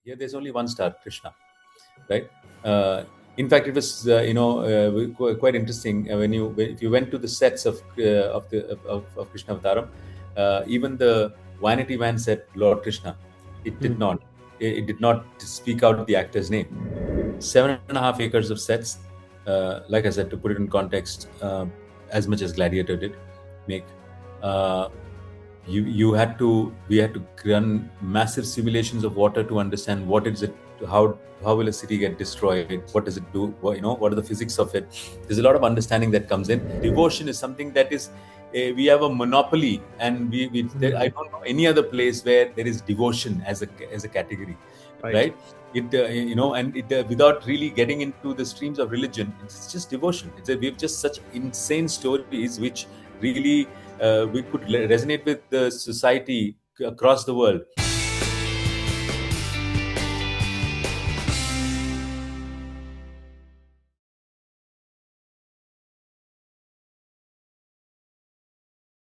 Here, there's only one star, Krishna, right? Uh, in fact, it was quite interesting if you went to the sets of Krishnavataram, even the vanity van said Lord Krishna. It did Mm. not. It did not speak out the actor's name. 7.5 acres of sets. Like I said, to put it in context, as much as Gladiator did make. Uh, you had to we had to run massive simulations of water to understand what is it, how will a city get destroyed, what does it do, what are the physics of it. There's a lot of understanding that comes in. Devotion is something that is, we have a monopoly, and I Mm. don't know any other place where there is devotion as a category, Right. right? And without really getting into the streams of religion, it's just devotion. We have just such insane stories which really we could resonate with the society across the world.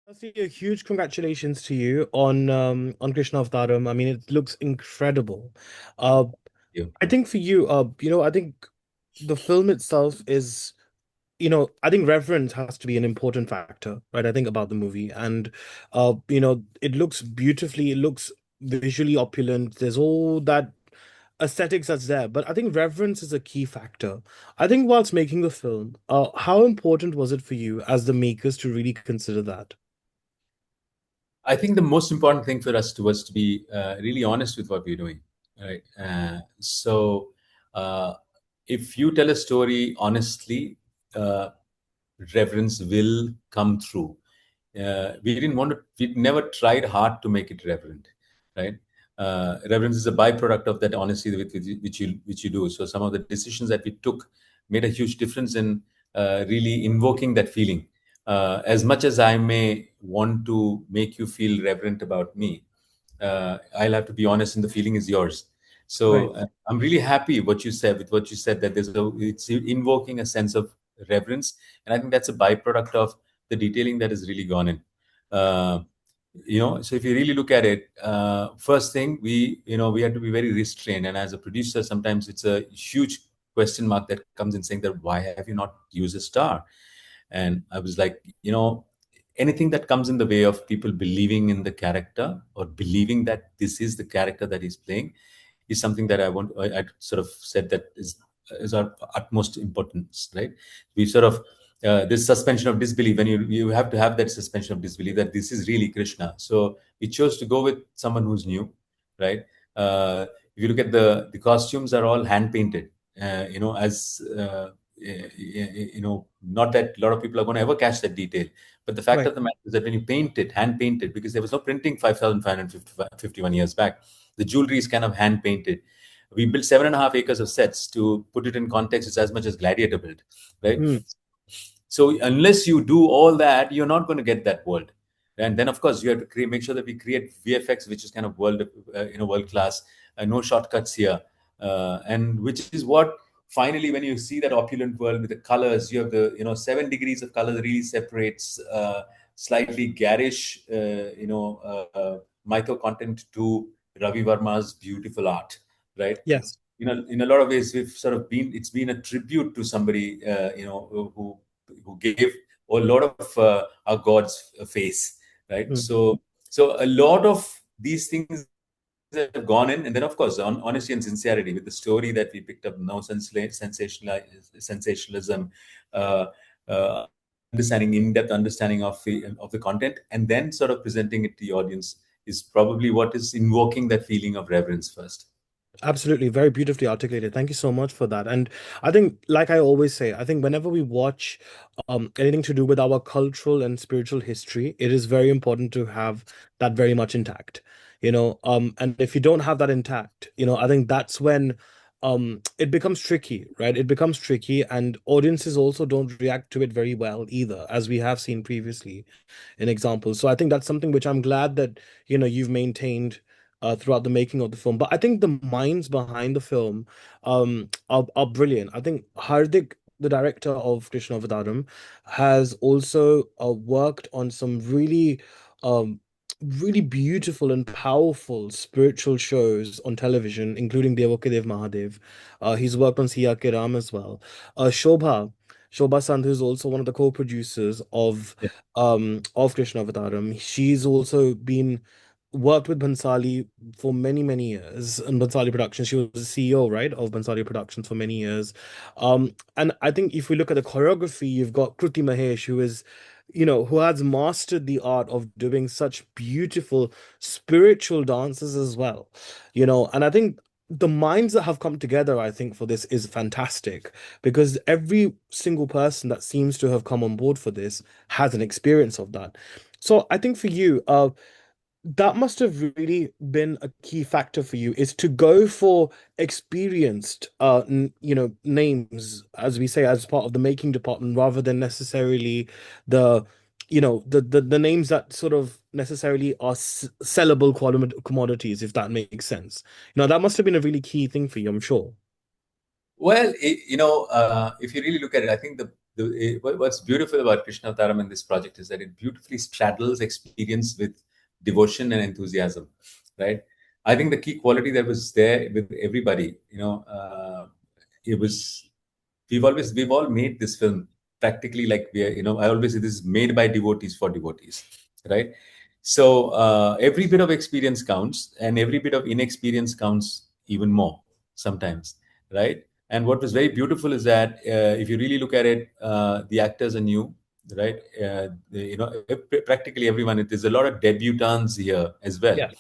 Firstly, a huge congratulations to you on Krishnavataram. I mean, it looks incredible. Uh, You. I think for you, I think the film itself is, I think reverence has to be an important factor, right? I think about the movie, and it looks beautifully, it looks visually opulent. There's all that aesthetics that's there, but I think reverence is a key factor. I think whilst making the film, how important was it for you as the makers to really consider that? I think the most important thing for us was to be really honest with what we're doing, right? Uh, if you tell a story honestly, uh, reverence will come through. We didn't want to. We never tried hard to make it reverent, right? Reverence is a byproduct of that honesty which you do. So some of the decisions that we took made a huge difference in really invoking that feeling. As much as I may want to make you feel reverent about me, I'll have to be honest, and the feeling is yours. So Right. I'm really happy what you said, that it's invoking a sense of reverence, and I think that's a byproduct of the detailing that has really gone in. Uh, so if you really look at it, first thing, we had to be very restrained, and as a producer, sometimes it's a huge question mark that comes in, saying that why have you not used a star? And I was like, anything that comes in the way of people believing in the character, or believing that this is the character that he's playing, is something that I sort of said that is our utmost importance, right? We sort of, this suspension of disbelief, when you have to have that suspension of disbelief that this is really Krishna. So we chose to go with someone who's new, right? If you look at the costumes are all hand painted, as not that a lot of people are going to ever catch that detail, but the fact Right. of the matter is that when you paint it, hand painted, because there was no printing 5,551 years back, the jewelry is kind of hand painted. We built 7.5 acres of sets. To put it in context, it's as much as Gladiator built, right? Mm. So unless you do all that, you're not going to get that world. And then, of course, you have to make sure that we create VFX, which is kind of world class. No shortcuts here, and which is what finally, when you see that opulent world with the colors, you have the 7 degrees of color that really separates slightly garish, mytho content to Ravi Varma's beautiful art, right? Yes. In a lot of ways, it's been a tribute to somebody, who gave a lot of our gods a face, right? Mm. So a lot of these things have gone in, and then of course, honesty and sincerity with the story that we picked up. No sensationalism, uh, uh, in-depth understanding of the content, and then sort of presenting it to the audience is probably what is invoking that feeling of reverence first. Absolutely, very beautifully articulated. Thank you so much for that. And I think, like I always say, I think whenever we watch anything to do with our cultural and spiritual history, it is very important to have that very much intact. And if you don't have that intact, I think that's when it becomes tricky, right? It becomes tricky, and audiences also don't react to it very well either, as we have seen previously in examples. So I think that's something which I'm glad that you've maintained throughout the making of the film. But I think the minds behind the film are brilliant. I think Hardik, the director of Krishnavataram, has also worked on some really really beautiful and powerful spiritual shows on television, including Devokadev Mahadev. He's worked on Siya Ke Ram as well. Shobha Sandhu is also one of the co-producers of Krishnavataram. She's also been worked with Bhansali for many, many years in Bhansali Productions. She was the CEO, right, of Bhansali Productions for many years. And I think if we look at the choreography, you've got Kruti Mahesh, who is, who has mastered the art of doing such beautiful spiritual dances as well. And I think the minds that have come together, I think, for this is fantastic because every single person that seems to have come on board for this has an experience of that. So I think for you, that must have really been a key factor for you is to go for experienced names, as we say, as part of the making department, rather than necessarily the the names that sort of necessarily are sellable commodities, if that makes sense. That must have been a really key thing for you, I'm sure. Well, if you really look at it, I think what's beautiful about Krishna Taram in this project is that it beautifully straddles experience with devotion and enthusiasm, right? I think the key quality that was there with everybody, it was we've all made this film practically like we are, I always say this is made by devotees for devotees, right? So every bit of experience counts, and every bit of inexperience counts even more sometimes, right? And what was very beautiful is that if you really look at it, the actors are new, right? Practically everyone. There's a lot of debutantes here as well, Yeah.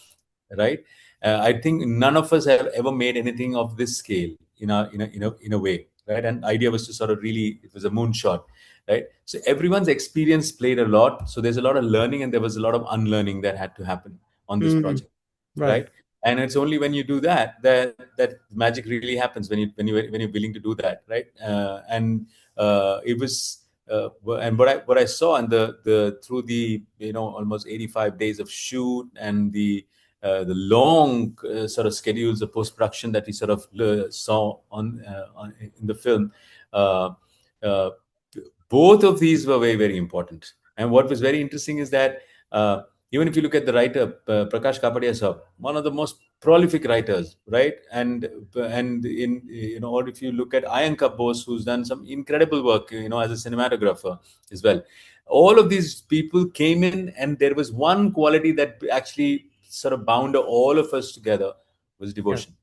right? I think none of us have ever made anything of this scale in a way, right? And idea was to sort of really, it was a moonshot, right? So everyone's experience played a lot. So there's a lot of learning and there was a lot of unlearning that had to happen on this Mm, project, right. right? And it's only when you do that that magic really happens, when you're willing to do that, right? And it was and what I saw, and the through the almost 85 days of shoot, and the long sort of schedules of post production that we sort of saw on in the film. Uh, uh, Both of these were very, very important. And what was very interesting is that even if you look at the writer, Prakash Kapadia sir, one of the most prolific writers, right? And in or if you look at Ayanka Bose, who's done some incredible work, as a cinematographer as well. All of these people came in, and there was one quality that actually sort of bound all of us together, was Yeah. devotion,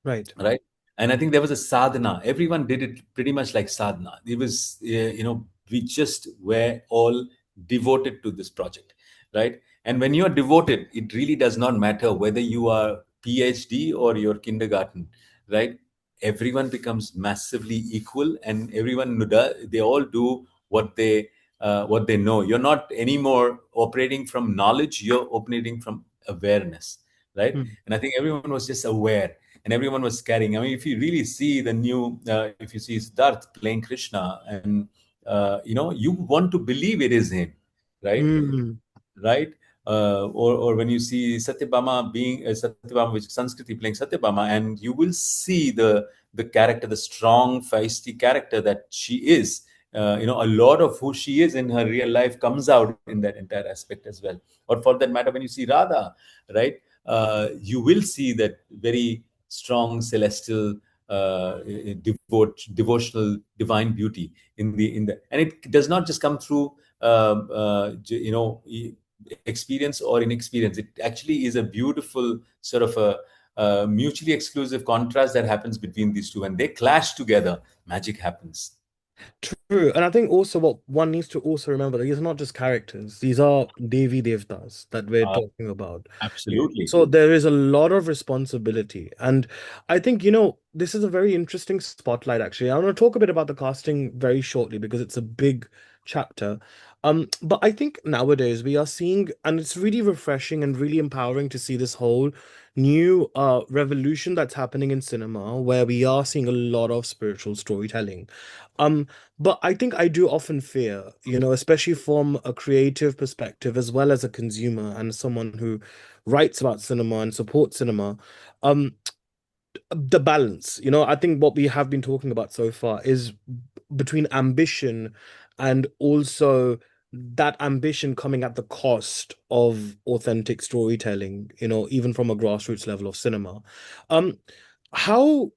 Right. right? And I think there was a sadhana. Everyone did it pretty much like sadhana. It was, we just were all devoted to this project, right? And when you are devoted, it really does not matter whether you are PhD or your kindergarten, right? Everyone becomes massively equal, and they all do what they know. You're not anymore operating from knowledge; you're operating from awareness, right? Mm. And I think everyone was just aware, and everyone was carrying. I mean, if you really see if you see Siddharth playing Krishna, and you want to believe it is him, right? Mm. Right? Or when you see Satyabhama Satyabhama, which is Sanskriti, playing Satyabhama, and you will see the character, the strong, feisty character that she is. A lot of who she is in her real life comes out in that entire aspect as well. Or for that matter, when you see Radha, right, you will see that very strong celestial, devotional, divine beauty in the, and it does not just come through experience or inexperience. It actually is a beautiful sort of a mutually exclusive contrast that happens between these two. When they clash together, magic happens. True, and I think also what one needs to also remember that these are not just characters; these are Devi Devtas that we're Uh, talking about. Absolutely. So there is a lot of responsibility, and I think this is a very interesting spotlight. Actually, I want to talk a bit about the casting very shortly because it's a big chapter. But I think nowadays we are seeing, and it's really refreshing and really empowering to see this whole new revolution that's happening in cinema, where we are seeing a lot of spiritual storytelling. Um, but I think I do often fear, especially from a creative perspective as well as a consumer and someone who writes about cinema and supports cinema, um, the balance. I think what we have been talking about so far is between ambition and also that ambition coming at the cost of authentic storytelling, even from a grassroots level of cinema. Um, how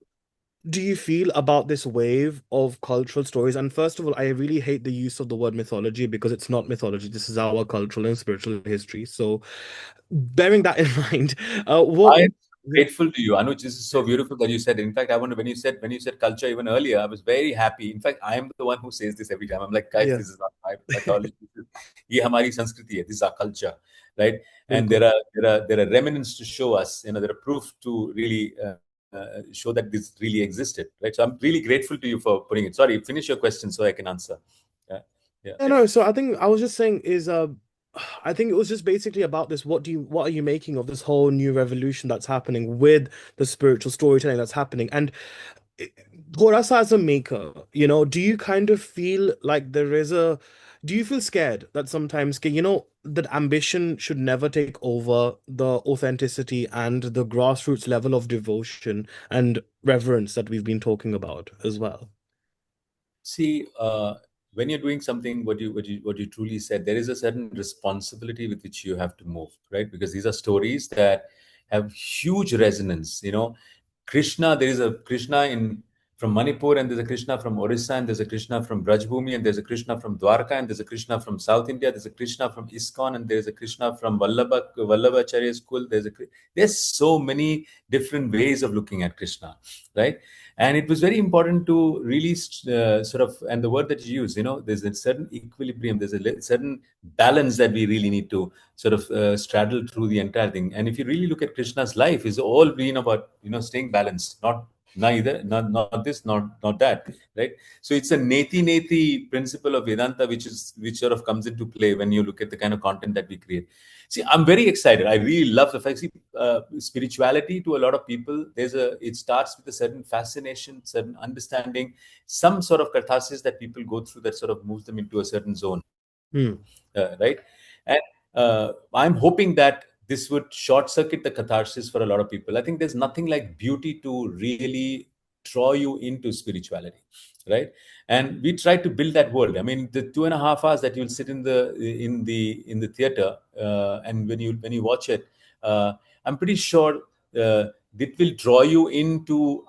do you feel about this wave of cultural stories? And first of all, I really hate the use of the word mythology because it's not mythology. This is our cultural and spiritual history. So, bearing that in mind, what? I'm Yeah, grateful to you, Anuj. This is so beautiful that you said. In fact, I wonder when you said culture even earlier, I was very happy. In fact, I am the one who says this every time. I'm like, guys, yeah, this is not my mythology. ये हमारी संस्कृति है. This is our culture, right? And बिल्कुल. there are remnants to show us. There are proof to really show that this really existed, right? So I'm really grateful to you for putting it. Sorry, finish your question so I can answer. Yeah, yeah. Yeah, no, so I think I was just saying is I think it was just basically about this. What are you making of this whole new revolution that's happening with the spiritual storytelling that's happening? And for us as a maker, do you kind of feel like do you feel scared that sometimes, that ambition should never take over the authenticity and the grassroots level of devotion and reverence that we've been talking about as well? See, when you're doing something, what you truly said, there is a certain responsibility with which you have to move, right? Because these are stories that have huge resonance. Krishna, there is a Krishna in from Manipur, and there's a Krishna from Orissa, and there's a Krishna from Brajbhumi, and there's a Krishna from Dwarka, and there's a Krishna from South India, there's a Krishna from ISKCON, and there's a Krishna from Vallabhacharya school. There's so many different ways of looking at Krishna, right? And it was very important to really sort of, and the word that you use, there's a certain equilibrium, there's a certain balance that we really need to sort of straddle through the entire thing. And if you really look at Krishna's life, it's all been about staying balanced, not neither, not this, not that, right? So it's a neti principle of Vedanta, which sort of comes into play when you look at the kind of content that we create. See, I'm very excited. I really love the fact. See, spirituality to a lot of people, it starts with a certain fascination, certain understanding, some sort of catharsis that people go through that sort of moves them into a certain zone, Hmm. right? And I'm hoping that this would short circuit the catharsis for a lot of people. I think there's nothing like beauty to really draw you into spirituality, right? And we try to build that world. I mean, the 2.5 hours that you'll sit in the theater, and when you watch it, I'm pretty sure it will draw you into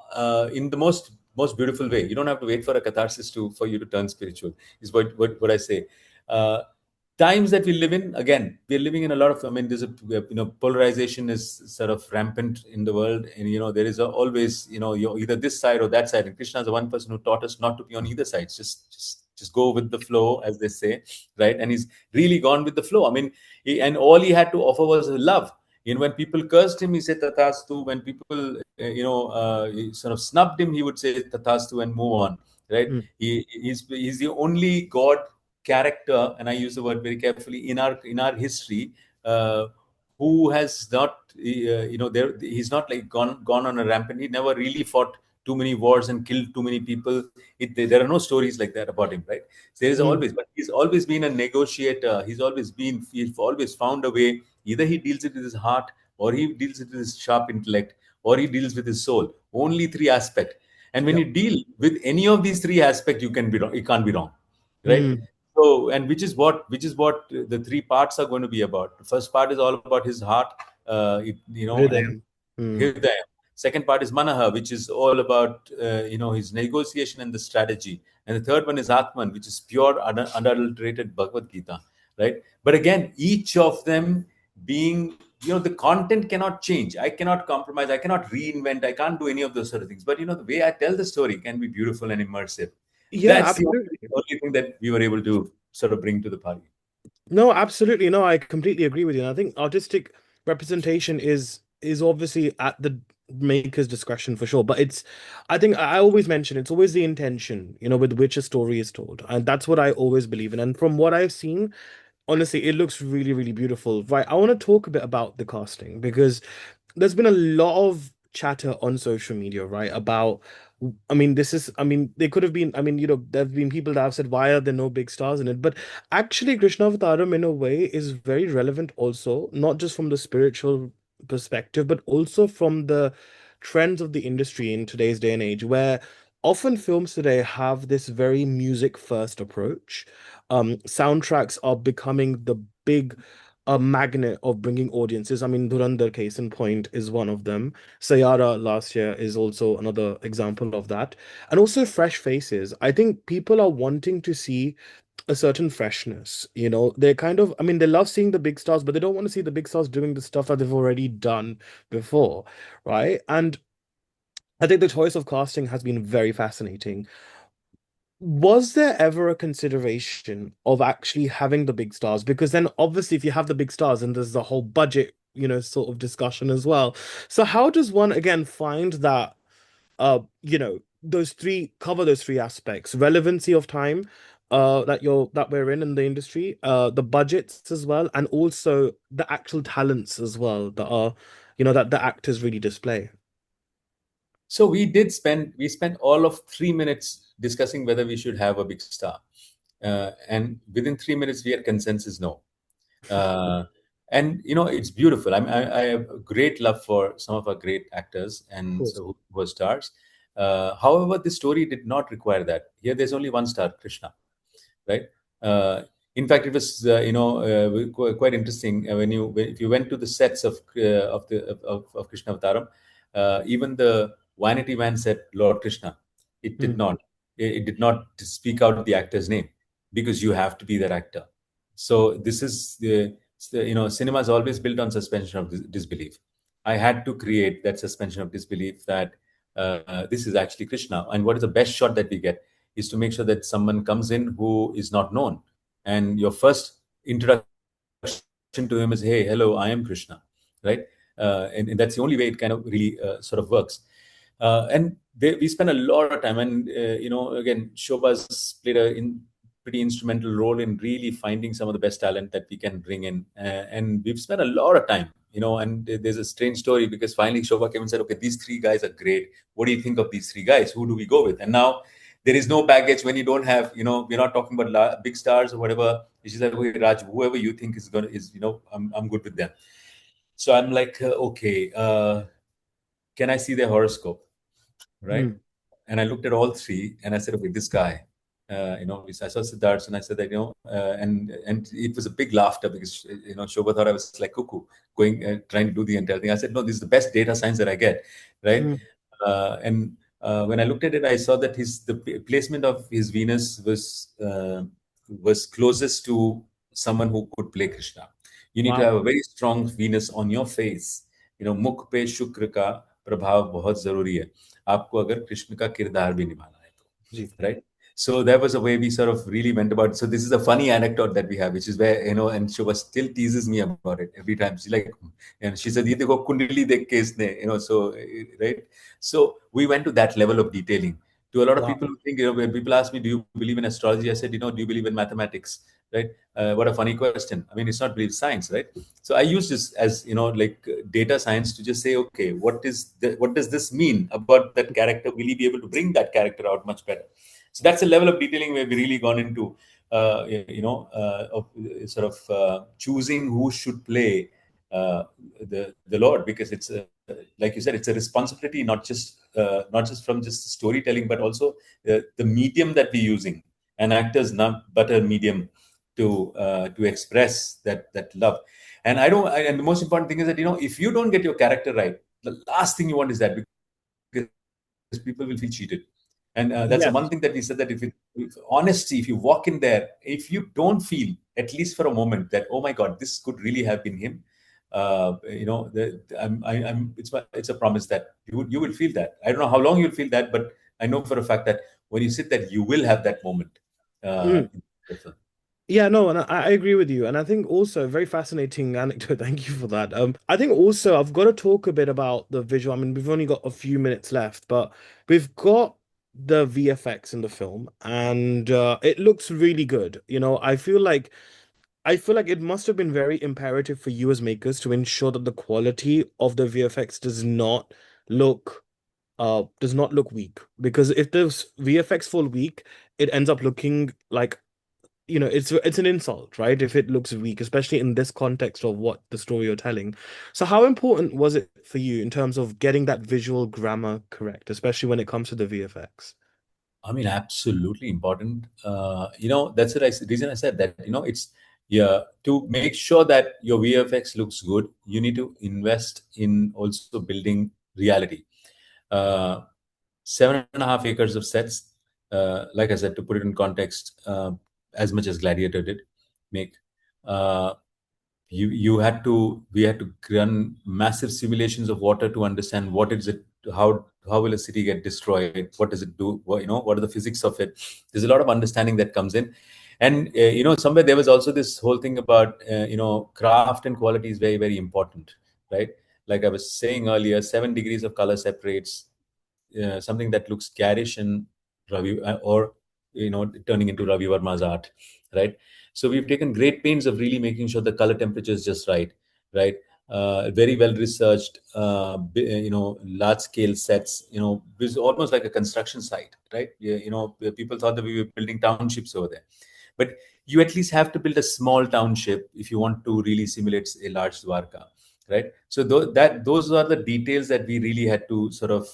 in the most beautiful way. You don't have to wait for a catharsis for you to turn spiritual. Is what I say. Uh, Times that we live in, again, we're living in a lot of, I mean, there's a polarization is sort of rampant in the world, and there is always, you're either this side or that side, and Krishna is the one person who taught us not to be on either side. Just go with the flow, as they say, right? And he's really gone with the flow. I mean, and all he had to offer was love. When people cursed him, he said tathastu. When people he sort of snubbed him, he would say tathastu and move on, right? Hmm. He's the only god character, and I use the word very carefully, in our history, uh, who has not, he's not like gone on a rampant. He never really fought too many wars and killed too many people. There are no stories like that about him, right? There is Hmm. always, but he's always been a negotiator. He's always found a way. Either he deals it with his heart, or he deals it with his sharp intellect, or he deals with his soul. Only three aspects. And when Yeah. you deal with any of these three aspects, you can be wrong. You can't be wrong, right? Hmm. So, and which is what the three parts are going to be about. The first part is all about his heart, and Hridayam. Hmm. Hridayam. Second part is Manaha, which is all about his negotiation and the strategy. And the third one is Atman, which is pure, unadulterated Bhagavad Gita, right? But again, each of them being, the content cannot change. I cannot compromise. I cannot reinvent. I can't do any of those sort of things. But the way I tell the story can be beautiful and immersive. Yeah, That's the only, absolutely. only thing that we were able to sort of bring to the party. No, absolutely. No, I completely agree with you. And I think artistic representation is obviously at the maker's discretion for sure. But I think I always mention it's always the intention, with which a story is told. And that's what I always believe in. And from what I've seen, honestly, it looks really, really beautiful. Right. I want to talk a bit about the casting because there's been a lot of chatter on social media, right? I mean, they could have been, I mean, there have been people that have said, why are there no big stars in it? But actually, Krishnavataram, in a way, is very relevant also, not just from the spiritual perspective, but also from the trends of the industry in today's day and age, where often films today have this very music first approach. Soundtracks are becoming the big magnet of bringing audiences. I mean, Dhurandhar case in point is one of them. Sayara last year is also another example of that. And also fresh faces. I think people are wanting to see a certain freshness. They're kind of, I mean, they love seeing the big stars, but they don't want to see the big stars doing the stuff that they've already done before, right? And I think the choice of casting has been very fascinating. Was there ever a consideration of actually having the big stars? Because then obviously if you have the big stars and there's the whole budget, sort of discussion as well. So how does one again find that those three aspects: relevancy of time, that we're in the industry, the budgets as well, and also the actual talents as well that are, that the actors really display. So we spent all of 3 minutes discussing whether we should have a big star, and within 3 minutes we had consensus no. Uh, and it's beautiful. I have a great love for some of our great actors Of and course. so who were stars. However, the story did not require that. Here, there's only one star, Krishna, right? Uh, in fact, it was quite interesting if you went to the sets of Krishnavataram, even the vanity man said Lord Krishna. It did Mm. not. It did not speak out the actor's name because you have to be that actor. So this is cinema is always built on suspension of disbelief. I had to create that suspension of disbelief that this is actually Krishna. And what is the best shot that we get is to make sure that someone comes in who is not known, and your first introduction to him is, "Hey, hello, I am Krishna," right? And that's the only way it kind of really sort of works. We spent a lot of time, and again, Shobha's played pretty instrumental role in really finding some of the best talent that we can bring in, and we've spent a lot of time. And there's a strange story because finally Shobha came and said, "Okay, these three guys are great. What do you think of these three guys? Who do we go with?" And now there is no baggage when you don't have, we're not talking about big stars or whatever. She's like, "Okay, Raj, whoever you think I'm good with them." So I'm like, okay, can I see their horoscope? Right? Mm. And I looked at all three, and I said, okay, this guy, I saw Siddharth, and I said that, and it was a big laughter because Shobha thought I was like cuckoo, going trying to do the entire thing. I said, no, this is the best data science that I get, right? Mm. And when I looked at it, I saw that the placement of his Venus was closest to someone who could play Krishna. You need to have Wow. a very strong Venus on your face. मुख पे शुक्र का प्रभाव बहुत जरूरी है आपको अगर कृष्ण का किरदार भी निभाना है Gee. तो right. So that was a way we sort of really went about. So this is a funny anecdote that we have, which is where and Shobha still teases me about it every time. She's like, and she said, "ये देखो कुंडली देख के इसने," so right. So we went to that level of detailing. To a lot of Wow. people who think, when people ask me, "Do you believe in astrology?" I said, "Do you believe in mathematics?" Right? What a funny question. I mean, it's not belief science, right? So I use this as like data science to just say, okay, what does this mean about that character? Will he be able to bring that character out much better? So that's a level of detailing where we really gone into of sort of choosing who should play the Lord, because it's like you said, it's a responsibility, not just from just storytelling, but also the medium that we're using. An actor's not but a medium to express that love. And the most important thing is that if you don't get your character right, the last thing you want is that, because people will feel cheated. And that's the Yes. one thing that we said, that if honesty, if you walk in there, if you don't feel at least for a moment that, oh my God, this could really have been him, it's a promise that you will feel that. I don't know how long you'll feel that, but I know for a fact that when you sit there, you will have that moment. Mm. In the film. Yeah, no, and I agree with you. And I think also a very fascinating anecdote. Thank you for that. I think also I've got to talk a bit about the visual. I mean, we've only got a few minutes left, but we've got the VFX in the film, and it looks really good. I feel like it must have been very imperative for you as makers to ensure that the quality of the VFX look does not look weak. Because if the VFX fall weak, it ends up looking like, it's an insult, right? If it looks weak, especially in this context of what the story you're telling. So how important was it for you in terms of getting that visual grammar correct, especially when it comes to the VFX? I mean, absolutely important. That's the reason I said that. It's, yeah, to make sure that your VFX looks good, you need to invest in also building reality. Uh, 7.5 acres of sets. Like I said, to put it in context, as much as Gladiator did make. Uh, you had to we had to run massive simulations of water to understand what is it, how will a city get destroyed, what does it do, what are the physics of it. There's a lot of understanding that comes in. And somewhere there was also this whole thing about craft and quality is very, very important, right? Like I was saying earlier, 7 degrees of color separates something that looks garish and Ravi, or turning into Ravi Varma's art, right? So we've taken great pains of really making sure the color temperature is just right, right? Very well researched, large scale sets. It was almost like a construction site, right? Yeah, people thought that we were building townships over there, but you at least have to build a small township if you want to really simulate a large Dwarka, right? So those are the details that we really had to sort of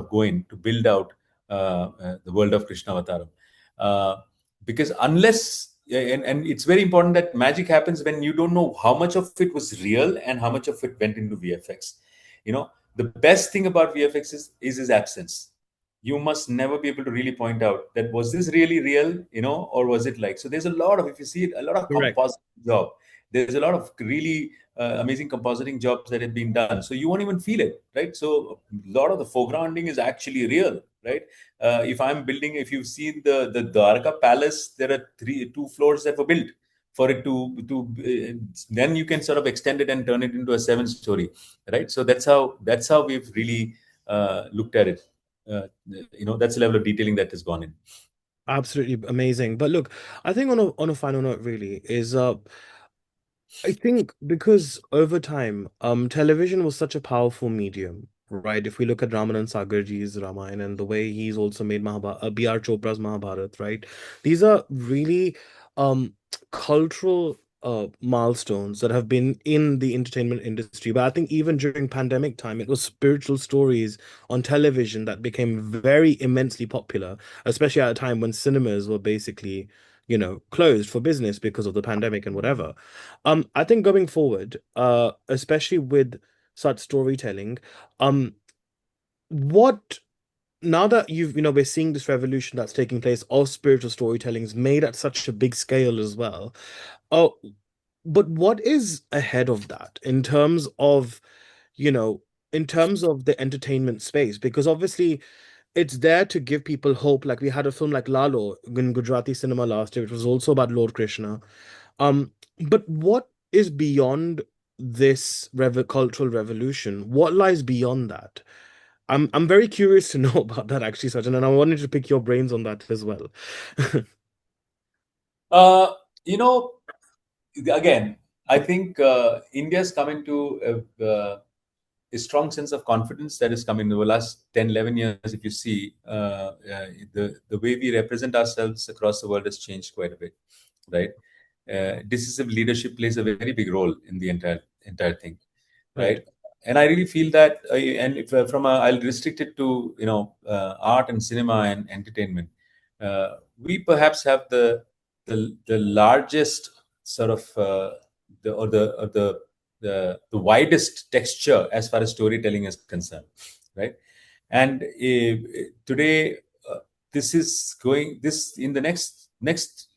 go in to build out the world of Krishnavataram. Uh, because unless and it's very important that magic happens when you don't know how much of it was real and how much of it went into VFX. The best thing about VFX is its absence. You must never be able to really point out that was this really real, or was it like. So there's a lot of, if you see it, a lot of Correct. composite job. There's a lot of really amazing compositing jobs that have been done. So you won't even feel it, right? So a lot of the foregrounding is actually real, right? If you've seen the Dwarka Palace, there are two floors that were built for it then you can sort of extend it and turn it into a 7 story, right? So that's how we've really looked at it. That's the level of detailing that has gone in. Absolutely amazing. But look, I think on a final note, really, is I think because over time, television was such a powerful medium, right? If we look at Ramanand Sagarji's Ramayana and the way he's also made B.R. Chopra's Mahabharat, right? These are really cultural milestones that have been in the entertainment industry. But I think even during pandemic time, it was spiritual stories on television that became very immensely popular, especially at a time when cinemas were basically, closed for business because of the pandemic and whatever. I think going forward, especially with such storytelling, um, what now that we're seeing this revolution that's taking place of spiritual storytellings made at such a big scale as well. Oh, but what is ahead of that you know, in terms of the entertainment space? Because obviously it's there to give people hope. Like we had a film like Lalo in Gujarati cinema last year, which was also about Lord Krishna. But what is beyond this cultural revolution? What lies beyond that? I'm very curious to know about that actually, Sajan, and I wanted to pick your brains on that as well. Uh, you know, Again, I think India's coming to a strong sense of confidence that is coming over the last 10, 11 years. If you see, the way we represent ourselves across the world has changed quite a bit, right? Decisive leadership plays a very big role in the entire thing, Right. right? And I really feel that, and if I'll restrict it to art and cinema and entertainment. We perhaps have the largest sort of the widest texture as far as storytelling is concerned, right? And today, this is going this in the next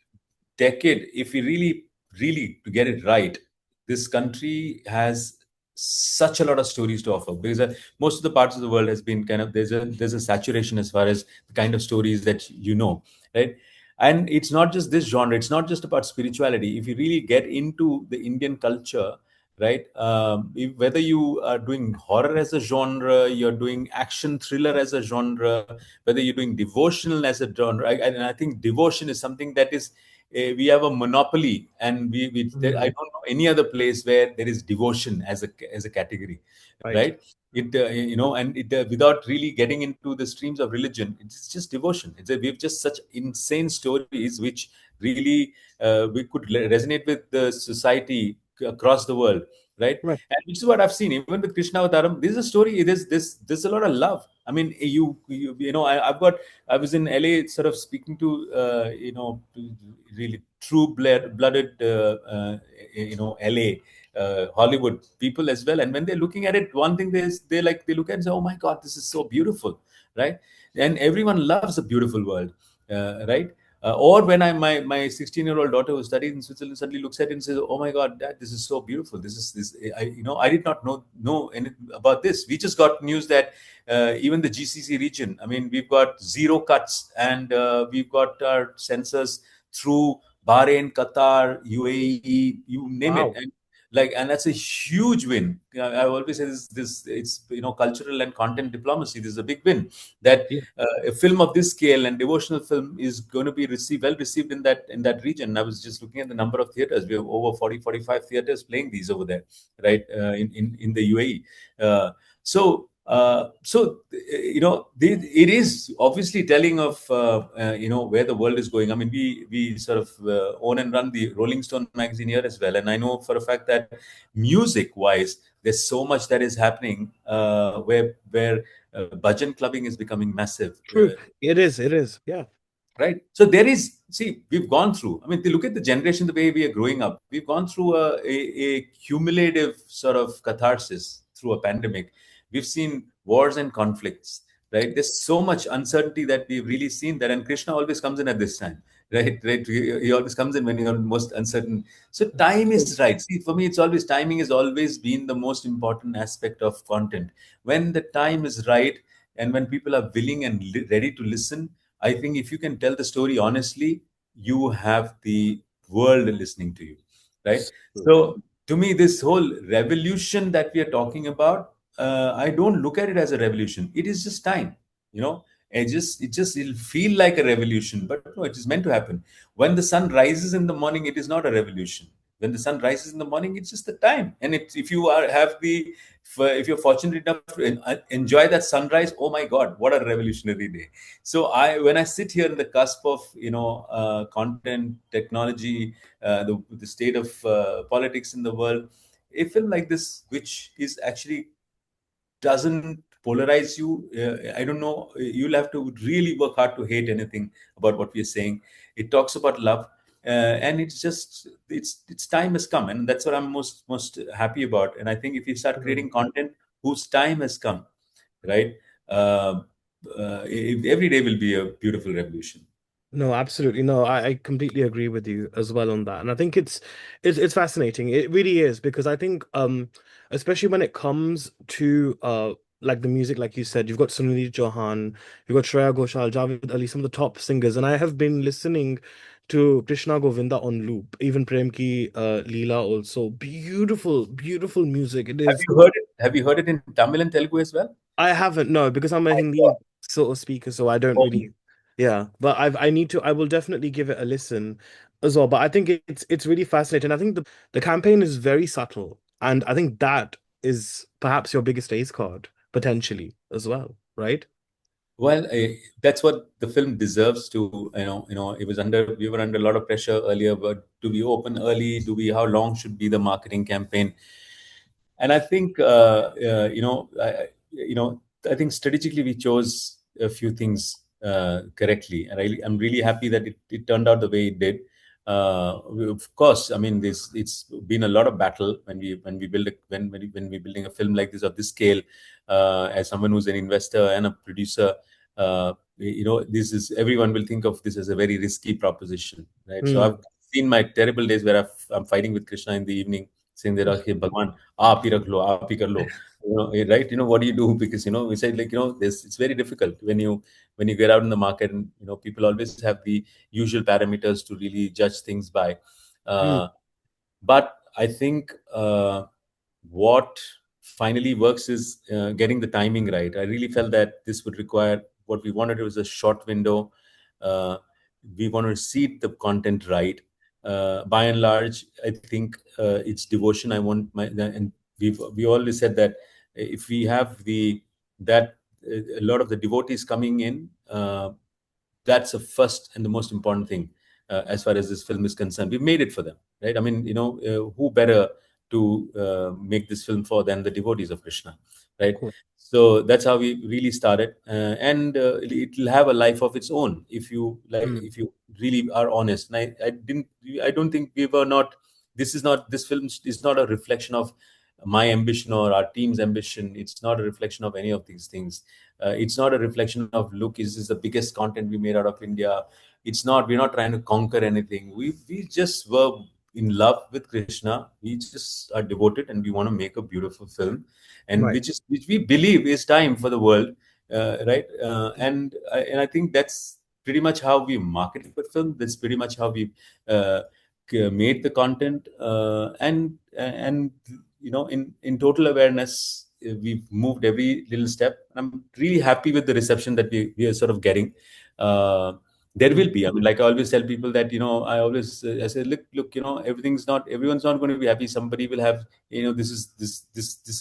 decade. If we really to get it right, this country has such a lot of stories to offer, because most of the parts of the world has been kind of, there's a saturation as far as the kind of stories that right? And it's not just this genre, it's not just about spirituality. If you really get into the Indian culture, right, whether you are doing horror as a genre, you're doing action thriller as a genre, whether you're doing devotional as a genre, and I think devotion is something that is, we have a monopoly, and I Mm, don't know any other place where there is devotion as a category, right. right? And it without really getting into the streams of religion, it's just devotion. We have just such insane stories which really we could resonate with the society across the world, right? Right. And which is what I've seen even with Krishnavataram. This is a story. There's a lot of love. I mean, I was in LA, sort of speaking to really true blooded LA Hollywood people as well. And when they're looking at it, one thing they look at and say, "Oh my God, this is so beautiful," right? And everyone loves a beautiful world, right? Or when my 16-year-old daughter who studies in Switzerland suddenly looks at it and says, "Oh my God, Dad, this is so beautiful. This is this. I did not know anything about this. We just got news that even the GCC region. I mean, we've got zero cuts, and we've got our sensors through Bahrain, Qatar, UAE, you name it, Wow. and that's a huge win. I always say this it's cultural and content diplomacy. This is a big win that Yeah. a film of this scale and devotional film is going to be well received in that region. I was just looking at the number of theaters. We have over 40-45 theaters playing these over there, right, in the UAE. It is obviously telling of where the world is going. I mean, we sort of own and run the Rolling Stone magazine here as well, and I know for a fact that music wise, there's so much that is happening where bhajan clubbing is becoming massive. True. It is. It is. Yeah. Right, so there is, see, we've gone through, I mean, they look at the generation, the way we are growing up, we've gone through a cumulative sort of catharsis through a pandemic. We've seen wars and conflicts, right? There's so much uncertainty that we've really seen that, and Krishna always comes in at this time, right, he always comes in when you're most uncertain. So time is right. See, for me, it's always, timing has always been the most important aspect of content. When the time is right, and when people are willing and ready to listen, I think if you can tell the story honestly, you have the world listening to you, right? True. So to me, this whole revolution that we are talking about, I don't look at it as a revolution. It is just time, you know. It'll feel like a revolution, but no, it is meant to happen. When the sun rises in the morning, it is not a revolution. When the sun rises in the morning, it's just the time. And if you are have the if you're fortunate enough to enjoy that sunrise, oh my God, what a revolutionary day. So when I sit here in the cusp of content, technology, the state of politics in the world, a film like this, which is actually doesn't polarize you, I don't know, you'll have to really work hard to hate anything about what we're saying. It talks about love, and it's time has come, and that's what I'm most happy about. And I think if you start Mhm. creating content whose time has come, right? Uh, every day will be a beautiful revolution. No, absolutely. No, I completely agree with you as well on that. And I think it's fascinating. It really is because I think especially when it comes to like the music, like you said, you've got Sunil Chauhan, you've got Shreya Ghoshal, Javed Ali, some of the top singers, and I have been listening to Krishna Govinda on loop, even Prem Ki Leela also. Beautiful, beautiful music. It Have is. you heard it? Have you heard it in Tamil and Telugu as well? I haven't, no, because I'm a My God. Hindi sort of speaker, so I don't Oh, really, yeah. But I need to, I will definitely give it a listen as well. But I think it's really fascinating. I think the campaign is very subtle, and I think that is perhaps your biggest ace card potentially as well, right? well, that's what the film deserves to, it was under, we were under a lot of pressure earlier, but do we open early? How long should be the marketing campaign? And I think, I think strategically we chose a few things correctly, and I'm really happy that it turned out the way it did. Of course, I mean, it's been a lot of battle when we build when we're building a film like this of this scale. As someone who's an investor and a producer, this is, everyone will think of this as a very risky proposition, right? So I've Hmm. seen my terrible days where I'm fighting with Krishna in the evening, saying that, okay, Bhagwan, आप ही रख लो, आप ही कर लो. Right? What do you do? Because we said, like, this, it's very difficult when you get out in the market, and people always have the usual parameters to really judge things by. Hmm. Uh, but I think what finally works is getting the timing right. I really felt that this would require, what we wanted was a short window. Uh, we wanted to seed the content right. By and large, I think it's devotion. I want and we always said that if we have that a lot of the devotees coming in, that's the first and the most important thing as far as this film is concerned. We've made it for them, right? I mean, who better to make this film for than the devotees of Krishna, right? Cool. So that's how we really started, and it will have a life of its own if you like, Mm. if you really are honest. And I don't think we were not. This film is not a reflection of my ambition or our team's ambition. It's not a reflection of any of these things. It's not a reflection of, look, is this the biggest content we made out of India? It's not. We're not trying to conquer anything. We just were in love with Krishna. We just are devoted, and we want to make a beautiful film, and Right. which we believe is time for the world, right? And I think that's pretty much how we marketed the film. That's pretty much how we uh, made the content, and in total awareness, we've moved every little step. I'm really happy with the reception that we are sort of getting. Uh, there Mm. will be. I mean, like I always tell people that, I always I say, look, everyone's not going to be happy. Somebody will have, this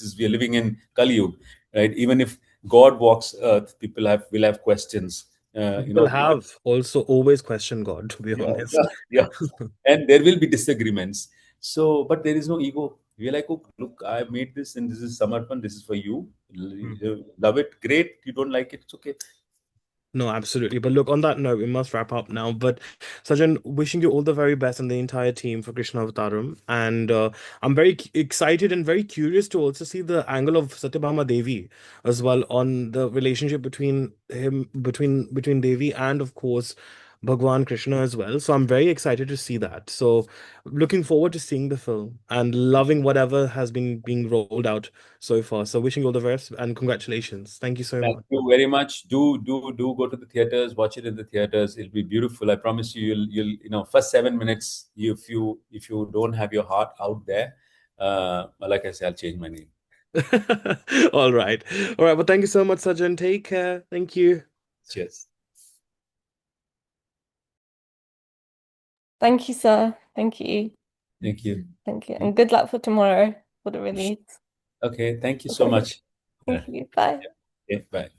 is we are living in Kali Yuga, right? Even if God walks earth, people will have questions. People have also always questioned God, to be Yeah, yeah, honest. yeah. And there will be disagreements. So, but there is no ego. We're like, oh, look, I made this, and this is Samarpan. This is for you. Mm. Love it, great. You don't like it, it's okay. No, absolutely. But look, on that note, we must wrap up now. But Sajan, wishing you all the very best and the entire team for Krishnavataram. And I'm very excited and very curious to also see the angle of Satyabhama Devi as well on the relationship between Devi and of course Bhagwan Krishna as well. So I'm very excited to see that. So looking forward to seeing the film and loving whatever has been being rolled out so far. So wishing you all the best and congratulations. Thank you so Thank much. you very much. Do go to the theaters, watch it in the theaters. It'll be beautiful. I promise you, you'll first 7 minutes. If you don't have your heart out there, like I said, I'll change my name. All right. All right. Well, thank you so much, Sajan. Take care. Thank you. Cheers. Thank you, sir. Thank you. Thank you. Thank you. And good luck for tomorrow for the release. Okay. Thank you so much. Thank you. Bye. Yeah. Bye.